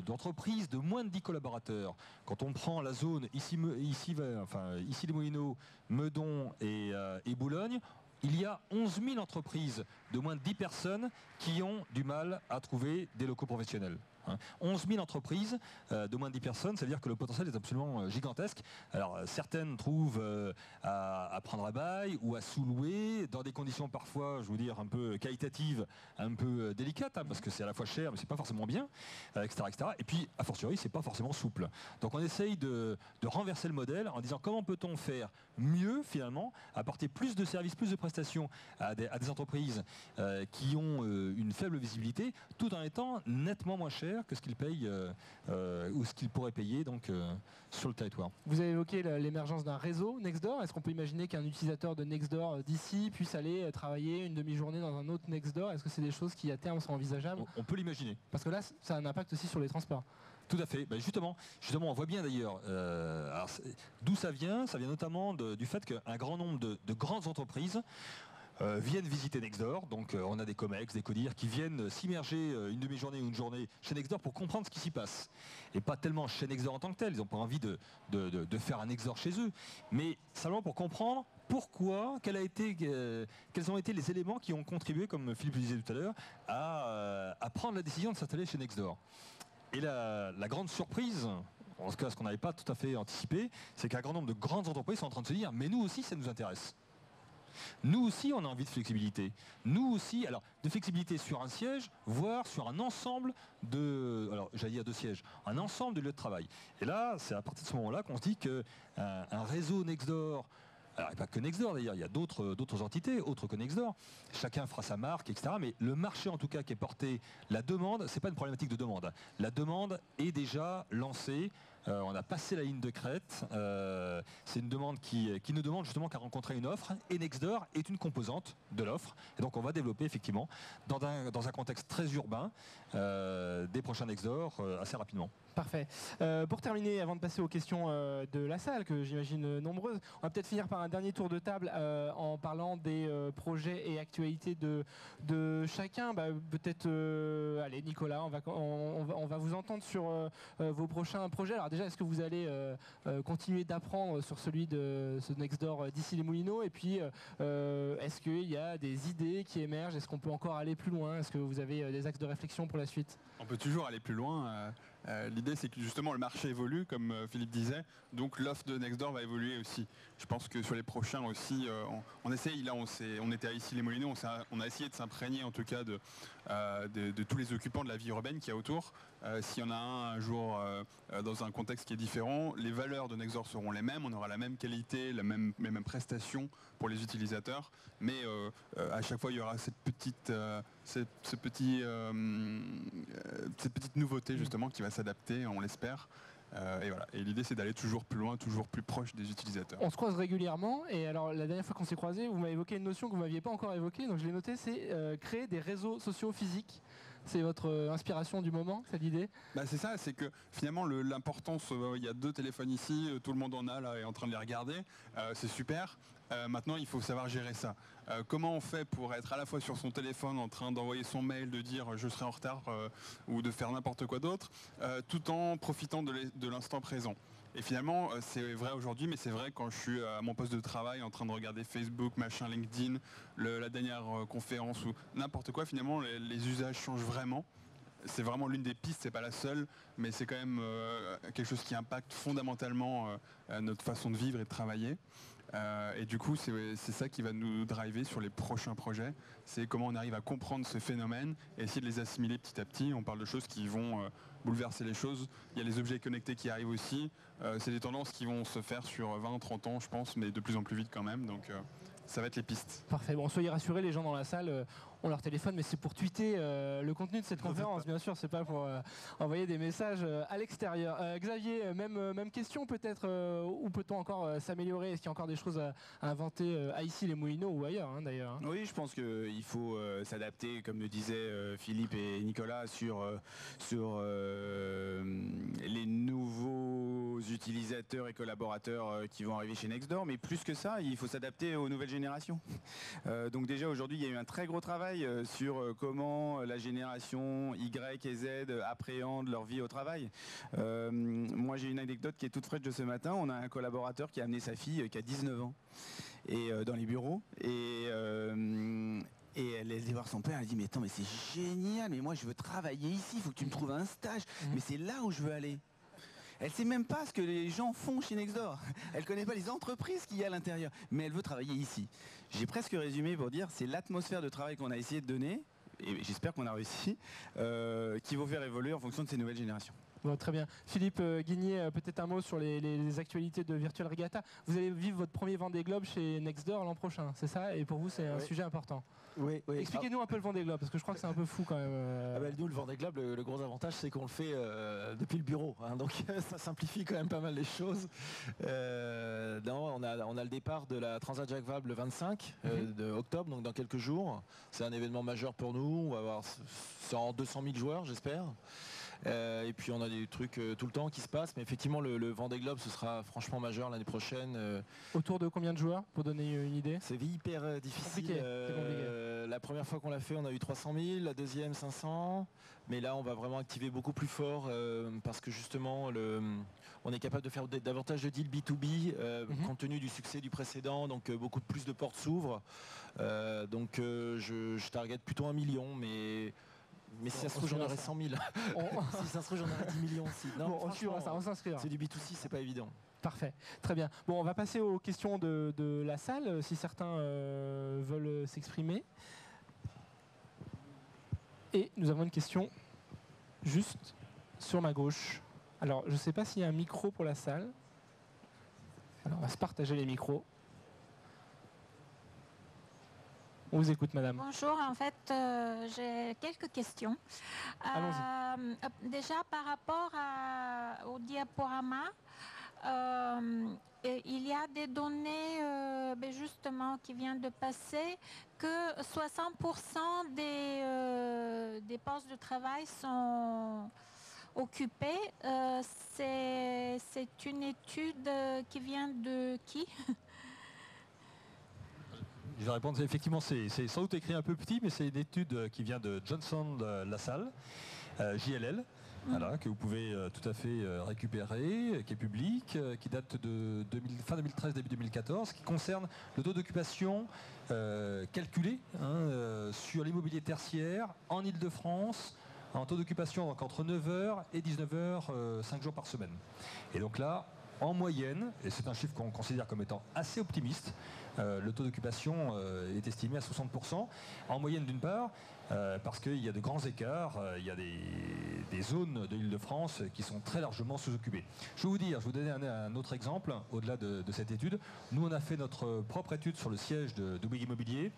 d'entreprises de moins de 10 collaborateurs, quand on prend la zone ici les Moulineaux, Meudon et Boulogne, il y a 11 000 entreprises de moins de 10 personnes qui ont du mal à trouver des locaux professionnels. 11 000 entreprises de moins de 10 personnes, ça veut dire que le potentiel est absolument gigantesque. Alors certaines trouvent à prendre à bail ou à sous-louer dans des conditions parfois, je vous dire, un peu qualitatives, un peu délicates, parce que c'est à la fois cher mais c'est pas forcément bien, etc., etc. Et puis a fortiori c'est pas forcément souple. Donc on essaye de renverser le modèle en disant comment peut-on faire mieux finalement, apporter plus de services, plus de prestations à des entreprises qui ont une faible visibilité, tout en étant nettement moins cher cher que ce qu'ils payent ou ce qu'ils pourraient payer donc, sur le territoire. Vous avez évoqué l'émergence d'un réseau Nextdoor. Est-ce qu'on peut imaginer qu'un utilisateur de Nextdoor d'ici puisse aller travailler une demi-journée dans un autre Nextdoor? Est-ce que c'est des choses qui à terme sont envisageables? On peut l'imaginer. Parce que là, ça a un impact aussi sur les transports. Tout à fait. Ben justement, on voit bien d'ailleurs d'où ça vient. Ça vient notamment du fait qu'un grand nombre de grandes entreprises viennent visiter Nextdoor. Donc on a des Comex, des Codir qui viennent s'immerger une demi-journée ou une journée chez Nextdoor pour comprendre ce qui s'y passe. Et pas tellement chez Nextdoor en tant que tel, ils n'ont pas envie de faire un Nextdoor chez eux, mais simplement pour comprendre pourquoi, quels ont été les éléments qui ont contribué, comme Philippe le disait tout à l'heure, à prendre la décision de s'installer chez Nextdoor. Et la grande surprise, en tout cas ce qu'on n'avait pas tout à fait anticipé, c'est qu'un grand nombre de grandes entreprises sont en train de se dire mais nous aussi ça nous intéresse. Nous aussi on a envie de flexibilité. Nous aussi, alors de flexibilité sur un siège, voire sur un ensemble de sièges, un ensemble de lieux de travail. Et là, c'est à partir de ce moment-là qu'on se dit qu'un réseau Nextdoor, alors, il n'y a pas que Nextdoor d'ailleurs, il y a d'autres entités, autres que Nextdoor. Chacun fera sa marque, etc. Mais le marché en tout cas qui est porté, la demande, c'est pas une problématique de demande. La demande est déjà lancée. On a passé la ligne de crête. C'est une demande qui ne demande justement qu'à rencontrer une offre. Et Nextdoor est une composante de l'offre. Et donc on va développer effectivement dans un contexte très urbain des prochains Nextdoor assez rapidement. Parfait. Pour terminer, avant de passer aux questions de la salle, que j'imagine nombreuses, on va peut-être finir par un dernier tour de table en parlant des projets et actualités de chacun. Peut-être, allez, Nicolas, on va vous entendre sur vos prochains projets. Alors déjà, est-ce que vous allez continuer d'apprendre sur celui de ce Nextdoor d'ici les Moulineaux? Et puis, est-ce qu'il y a des idées qui émergent? Est-ce qu'on peut encore aller plus loin? Est-ce que vous avez des axes de réflexion pour la suite? On peut toujours aller plus loin. L'idée, c'est que justement le marché évolue, comme Philippe disait, donc l'offre de Nextdoor va évoluer aussi. Je pense que sur les prochains aussi, on essaye, là on était à Issy-les-Moulineaux, on a essayé de s'imprégner en tout cas de tous les occupants de la vie urbaine qu'il y a autour. S'il y en a un jour dans un contexte qui est différent, les valeurs de Nextdoor seront les mêmes, on aura la même qualité, les mêmes prestations pour les utilisateurs, mais à chaque fois il y aura cette petite nouveauté justement qui va s'adapter, on l'espère. Et voilà. Et l'idée c'est d'aller toujours plus loin, toujours plus proche des utilisateurs. On se croise régulièrement et alors la dernière fois qu'on s'est croisés, vous m'avez évoqué une notion que vous ne m'aviez pas encore évoquée, donc je l'ai notée, c'est créer des réseaux sociaux physiques. C'est votre inspiration du moment, cette idée? C'est ça, c'est que finalement l'importance, il y a 2 téléphones ici, tout le monde en a là et est en train de les regarder, c'est super. Maintenant il faut savoir gérer ça. Comment on fait pour être à la fois sur son téléphone en train d'envoyer son mail, de dire je serai en retard ou de faire n'importe quoi d'autre, tout en profitant de l'instant présent. Et finalement, c'est vrai aujourd'hui, mais c'est vrai quand je suis à mon poste de travail en train de regarder Facebook, machin, LinkedIn, la dernière conférence ou n'importe quoi, finalement, les usages changent vraiment. C'est vraiment l'une des pistes, c'est pas la seule, mais c'est quand même quelque chose qui impacte fondamentalement notre façon de vivre et de travailler. Et du coup, c'est ça qui va nous driver sur les prochains projets. C'est comment on arrive à comprendre ce phénomène et essayer de les assimiler petit à petit. On parle de choses qui vont bouleverser les choses. Il y a les objets connectés qui arrivent aussi. C'est des tendances qui vont se faire sur 20-30 ans, je pense, mais de plus en plus vite quand même. Donc ça va être les pistes. Parfait. Bon, soyez rassurés, les gens dans la salle ont leur téléphone, mais c'est pour tweeter le contenu de cette conférence, bien sûr. C'est pas pour envoyer des messages à l'extérieur. Xavier, même question peut-être, où peut-on encore s'améliorer? Est-ce qu'il y a encore des choses à inventer à Issy-les-Moulineaux ou ailleurs d'ailleurs? Oui, je pense qu'il faut s'adapter, comme le disaient Philippe et Nicolas, sur les nouveaux utilisateurs et collaborateurs qui vont arriver chez Nextdoor. Mais plus que ça, il faut s'adapter aux nouvelles générations. Donc déjà aujourd'hui, il y a eu un très gros travail sur comment la génération Y et Z appréhendent leur vie au travail. Moi, j'ai une anecdote qui est toute fraîche de ce matin. On a un collaborateur qui a amené sa fille qui a 19 ans et dans les bureaux et elle est allée voir son père, elle dit mais attends, mais c'est génial, mais moi je veux travailler ici, il faut que tu me trouves un stage, mais c'est là où je veux aller. Elle sait même pas ce que les gens font chez Nextdoor. Elle connaît pas les entreprises qu'il y a à l'intérieur, mais elle veut travailler ici. J'ai presque résumé pour dire c'est l'atmosphère de travail qu'on a essayé de donner, et j'espère qu'on a réussi, qui vont faire évoluer en fonction de ces nouvelles générations. Bon, très bien. Philippe Guigné, peut-être un mot sur les actualités de Virtual Regatta. Vous allez vivre votre premier Vendée Globe chez Nextdoor l'an prochain, c'est ça? Et pour vous, c'est un sujet important. Oui. Expliquez-nous un peu le Vendée Globe, parce que je crois que c'est un peu fou quand même. Nous, le Vendée Globe, le gros avantage, c'est qu'on le fait depuis le bureau. Hein, donc ça simplifie quand même pas mal les choses. On a le départ de la Transat Jacques Vabre le 25 de octobre, donc dans quelques jours. C'est un événement majeur pour nous. On va avoir 200 000 joueurs, j'espère. Et puis on a des trucs tout le temps qui se passent, mais effectivement le Vendée Globe ce sera franchement majeur l'année prochaine. Autour de combien de joueurs, pour donner une idée? C'est hyper difficile. Compliqué. La première fois qu'on l'a fait, on a eu 300 000, la deuxième 500, mais là on va vraiment activer beaucoup plus fort parce que justement on est capable de faire davantage de deals B2B compte tenu du succès du précédent, donc beaucoup plus de portes s'ouvrent. Je target plutôt 1 million, mais si ça se trouve, j'en aurais 100 000. Si ça se trouve, j'en aurais 10 millions aussi. Non, on s'inscrira. C'est du B2C, c'est pas évident. Parfait, très bien. Bon, on va passer aux questions de la salle, si certains veulent s'exprimer. Et nous avons une question juste sur ma gauche. Alors, je ne sais pas s'il y a un micro pour la salle. Alors, on va se partager les micros. On vous écoute, madame. Bonjour, en fait, j'ai quelques questions. Allons-y. Déjà, par rapport au diaporama, il y a des données justement qui viennent de passer que 60% des postes de travail sont occupés. C'est une étude qui vient de qui? Je vais répondre, effectivement, c'est sans doute écrit un peu petit, mais c'est une étude qui vient de Johnson LaSalle, JLL, voilà, que vous pouvez tout à fait récupérer, qui est publique, qui date de fin 2013, début 2014, qui concerne le taux d'occupation calculé sur l'immobilier tertiaire en Île-de-France, en taux d'occupation donc entre 9h et 19h, 5 jours par semaine. Et donc là, en moyenne, et c'est un chiffre qu'on considère comme étant assez optimiste, le taux d'occupation est estimé à 60%, en moyenne d'une part, parce qu'il y a de grands écarts, il y a des zones de l'Île-de-France qui sont très largement sous-occupées. Je vais vous donner un autre exemple, au-delà de cette étude. Nous, on a fait notre propre étude sur le siège de Bouygues Immobilier,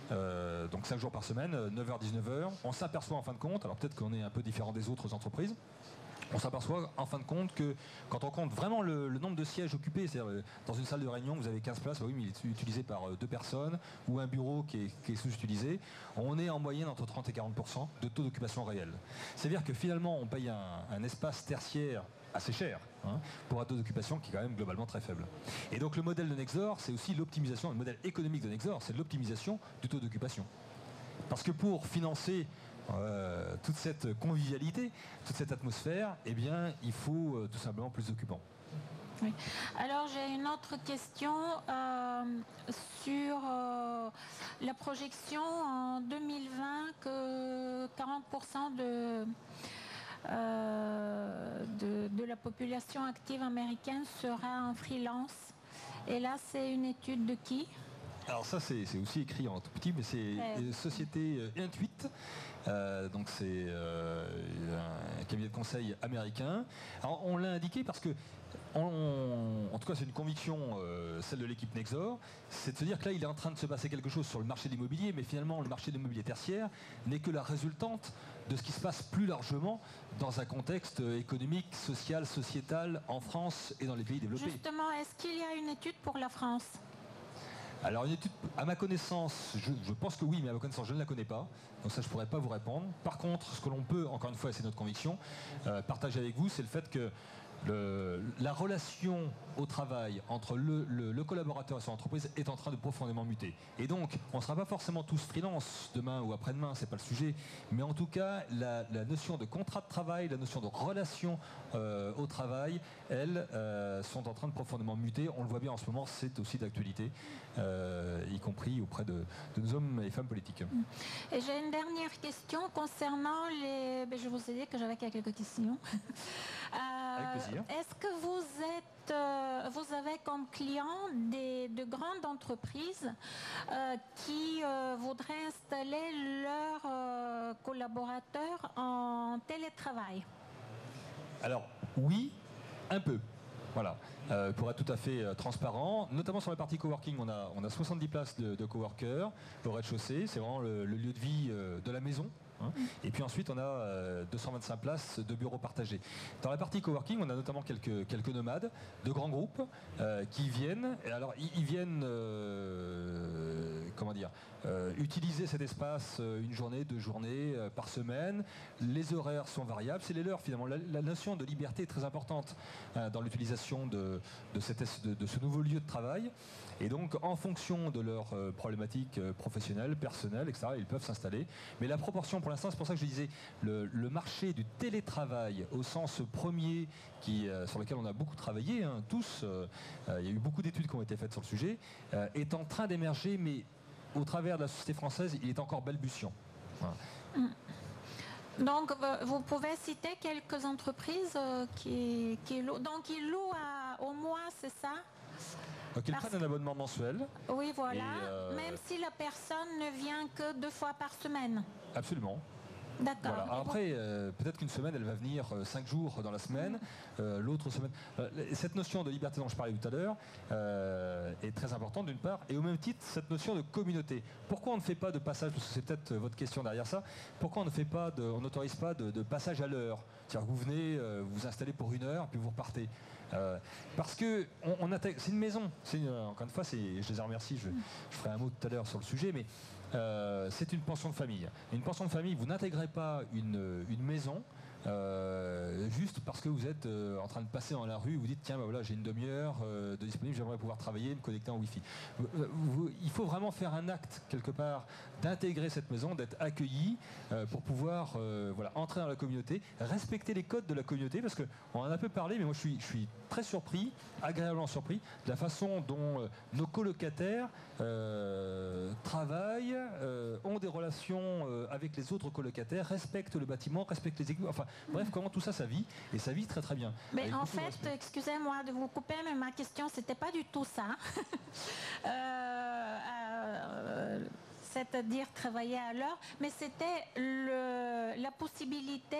donc 5 jours par semaine, 9h-19h. On s'aperçoit en fin de compte, alors peut-être qu'on est un peu différent des autres entreprises, on s'aperçoit en fin de compte que quand on compte vraiment le nombre de sièges occupés, c'est-à-dire dans une salle de réunion, vous avez 15 places, oui, mais il est utilisé par 2 personnes, ou un bureau qui est sous-utilisé, on est en moyenne entre 30 et 40% de taux d'occupation réel. C'est-à-dire que finalement, on paye un espace tertiaire assez cher pour un taux d'occupation qui est quand même globalement très faible. Et donc le modèle de Nextdoor, c'est aussi l'optimisation, le modèle économique de Nextdoor, c'est l'optimisation du taux d'occupation. Parce que pour financer toute cette convivialité, toute cette atmosphère, eh bien, il faut tout simplement plus d'occupants. Oui. Alors j'ai une autre question sur la projection en 2020 que 40% de la population active américaine sera en freelance. Et là, c'est une étude de qui? Alors ça, c'est aussi écrit en tout petit, mais c'est une société Intuit. Donc c'est un cabinet de conseil américain. Alors on l'a indiqué parce que, en tout cas c'est une conviction, celle de l'équipe Nextdoor, c'est de se dire que là il est en train de se passer quelque chose sur le marché de l'immobilier, mais finalement le marché de l'immobilier tertiaire n'est que la résultante de ce qui se passe plus largement dans un contexte économique, social, sociétal en France et dans les pays développés. Justement, est-ce qu'il y a une étude pour la France? Alors une étude, à ma connaissance, je pense que oui, mais à ma connaissance, je ne la connais pas. Donc ça, je ne pourrais pas vous répondre. Par contre, ce que l'on peut, encore une fois, et c'est notre conviction, partager avec vous, c'est le fait que la relation au travail entre le collaborateur et son entreprise est en train de profondément muter. Et donc, on ne sera pas forcément tous freelance demain ou après-demain, c'est pas le sujet. Mais en tout cas, la notion de contrat de travail, la notion de relation au travail, elles sont en train de profondément muter. On le voit bien en ce moment, c'est aussi d'actualité, y compris auprès de nos hommes et femmes politiques. Et j'ai une dernière question concernant les... je vous ai dit que j'avais quelques questions. Avec plaisir. Est-ce que vous avez comme clients de grandes entreprises qui voudraient installer leurs collaborateurs en télétravail? Alors, oui, un peu. Voilà. Pour être tout à fait transparent, notamment sur la partie coworking, on a 70 places de coworkers au rez-de-chaussée. C'est vraiment le lieu de vie de la maison. Hein. Et puis ensuite, on a 225 places de bureaux partagés. Dans la partie coworking, on a notamment quelques nomades de grands groupes qui viennent. Et alors, ils viennent, utiliser cet espace une journée, 2 journées par semaine. Les horaires sont variables, c'est les leurs finalement. La notion de liberté est très importante dans l'utilisation de ce nouveau lieu de travail. Et donc, en fonction de leurs problématiques professionnelles, personnelles, etc., ils peuvent s'installer. Mais la proportion, pour l'instant, c'est pour ça que je disais, le marché du télétravail, au sens premier, sur lequel on a beaucoup travaillé, hein, tous, il y a eu beaucoup d'études qui ont été faites sur le sujet, est en train d'émerger, mais au travers de la société française, il est encore balbutiant. Voilà. Donc, vous pouvez citer quelques entreprises qui louent. Donc, ils louent au mois, c'est ça? Donc ils prennent un abonnement mensuel. Oui, voilà. Même si la personne ne vient que 2 fois par semaine. Absolument. D'accord. Voilà. Après, peut-être qu'une semaine, elle va venir 5 jours dans la semaine, l'autre semaine. Cette notion de liberté dont je parlais tout à l'heure est très importante d'une part, et au même titre, cette notion de communauté. Pourquoi on ne fait pas de passage, parce que c'est peut-être votre question derrière ça, pourquoi on n'autorise pas de passage à l'heure? C'est-à-dire que vous venez, vous installez pour 1 heure, puis vous repartez. Parce que c'est une maison. Encore une fois, je les en remercie, je ferai un mot tout à l'heure sur le sujet, mais c'est une pension de famille. Une pension de famille, vous n'intégrez pas une maison juste parce que vous êtes en train de passer dans la rue, vous dites tiens voilà, j'ai une demi-heure de disponible, j'aimerais pouvoir travailler, me connecter en Wi-Fi. Il faut vraiment faire un acte quelque part d'intégrer cette maison, d'être accueilli pour pouvoir entrer dans la communauté, respecter les codes de la communauté, parce qu'on en a peu parlé, mais moi je suis très surpris, agréablement surpris de la façon dont nos colocataires travaillent, ont des relations avec les autres colocataires, respectent le bâtiment, respectent les équipes, enfin bref, comment tout ça, ça vit, et ça vit très très bien. Mais en fait, excusez-moi de vous couper, mais ma question, c'était pas du tout ça. C'est-à-dire travailler à l'heure, mais c'était la possibilité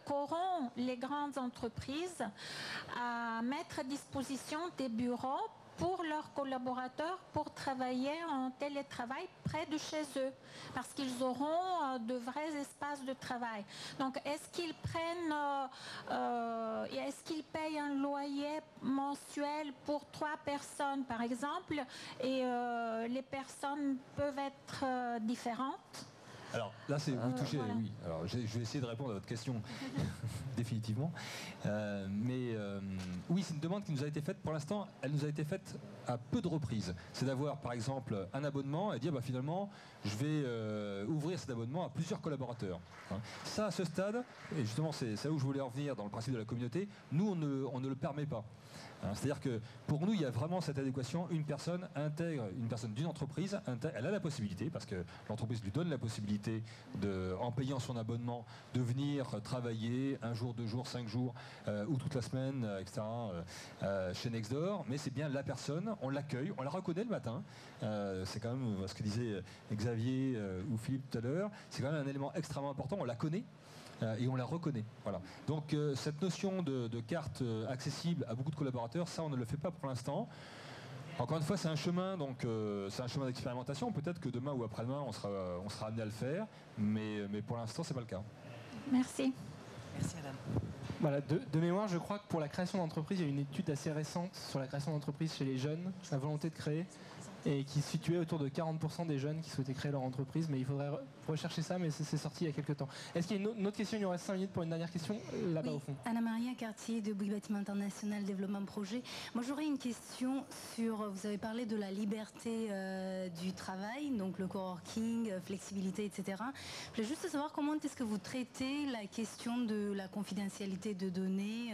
qu'auront les grandes entreprises à mettre à disposition des bureaux pour leurs collaborateurs pour travailler en télétravail près de chez eux, parce qu'ils auront de vrais espaces de travail. Donc, est-ce qu'ils est-ce qu'ils payent un loyer mensuel pour 3 personnes, par exemple, et les personnes peuvent être différentes? Alors là, vous touchez, voilà. Oui. Alors je vais essayer de répondre à votre question définitivement. Oui, c'est une demande qui nous a été faite. Pour l'instant, elle nous a été faite à peu de reprises. C'est d'avoir, par exemple, un abonnement et dire finalement, je vais ouvrir cet abonnement à plusieurs collaborateurs. Hein. Ça, à ce stade, et justement, c'est là où je voulais en venir dans le principe de la communauté, nous, on ne le permet pas. C'est-à-dire que pour nous, il y a vraiment cette adéquation. Une personne intègre, une personne d'une entreprise, elle a la possibilité, parce que l'entreprise lui donne la possibilité, en payant son abonnement, de venir travailler 1 jour, 2 jours, 5 jours, ou toute la semaine, etc., chez Nextdoor. Mais c'est bien la personne, on l'accueille, on la reconnaît le matin. C'est quand même ce que disait Xavier ou Philippe tout à l'heure. C'est quand même un élément extrêmement important, on la connaît. Et on la reconnaît. Voilà. Donc cette notion de carte accessible à beaucoup de collaborateurs, ça on ne le fait pas pour l'instant. Encore une fois, c'est un chemin, donc c'est un chemin d'expérimentation. Peut-être que demain ou après-demain, on sera amené à le faire, mais pour l'instant, c'est pas le cas. Merci. Merci Adam. Voilà, de mémoire, je crois que pour la création d'entreprise, il y a une étude assez récente sur la création d'entreprise chez les jeunes, la volonté de créer, et qui se situait autour de 40% des jeunes qui souhaitaient créer leur entreprise, mais il faudrait rechercher ça, mais c'est sorti il y a quelques temps. Est-ce qu'il y a une autre question? Il nous reste 5 minutes pour une dernière question, là-bas au fond. Anna-Maria Cartier de Bouygues Bâtiment International Développement Projet. Moi j'aurais une question sur, vous avez parlé de la liberté du travail, donc le coworking, flexibilité, etc. Je voulais juste savoir comment est-ce que vous traitez la question de la confidentialité de données,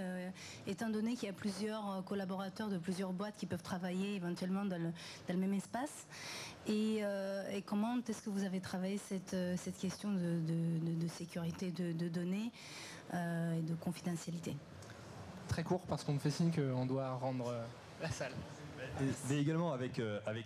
étant donné qu'il y a plusieurs collaborateurs de plusieurs boîtes qui peuvent travailler éventuellement dans le même espace. Et comment est-ce que vous avez travaillé cette question de sécurité de données et de confidentialité? Très court, parce qu'on me fait signe qu'on doit rendre la salle. Mais également avec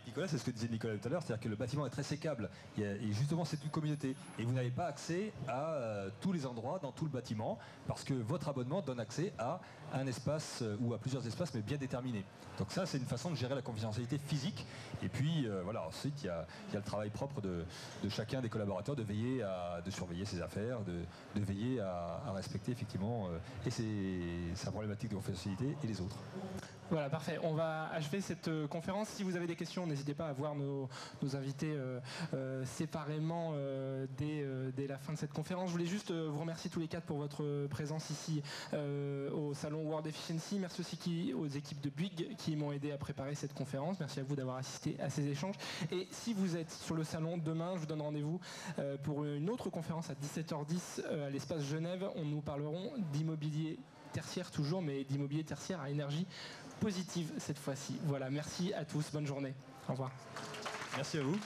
Nicolas, c'est ce que disait Nicolas tout à l'heure, c'est-à-dire que le bâtiment est très sécable. Et justement, c'est une communauté. Et vous n'avez pas accès à tous les endroits dans tout le bâtiment, parce que votre abonnement donne accès à un espace ou à plusieurs espaces, mais bien déterminés. Donc ça, c'est une façon de gérer la confidentialité physique. Et puis, voilà, ensuite, il y a le travail propre de chacun des collaborateurs de veiller de surveiller ses affaires, de veiller à respecter effectivement et sa problématique de confidentialité et les autres. Voilà, parfait. On va achever cette conférence. Si vous avez des questions, n'hésitez pas à voir nos invités séparément dès la fin de cette conférence. Je voulais juste vous remercier tous les quatre pour votre présence ici au salon World Efficiency. Merci aussi aux équipes de Bouygues qui m'ont aidé à préparer cette conférence. Merci à vous d'avoir assisté à ces échanges. Et si vous êtes sur le salon, demain, je vous donne rendez-vous pour une autre conférence à 17h10 à l'espace Genève. Nous parlerons d'immobilier tertiaire toujours, mais d'immobilier tertiaire à énergie positive cette fois-ci. Voilà, merci à tous, bonne journée. Au revoir. Merci à vous.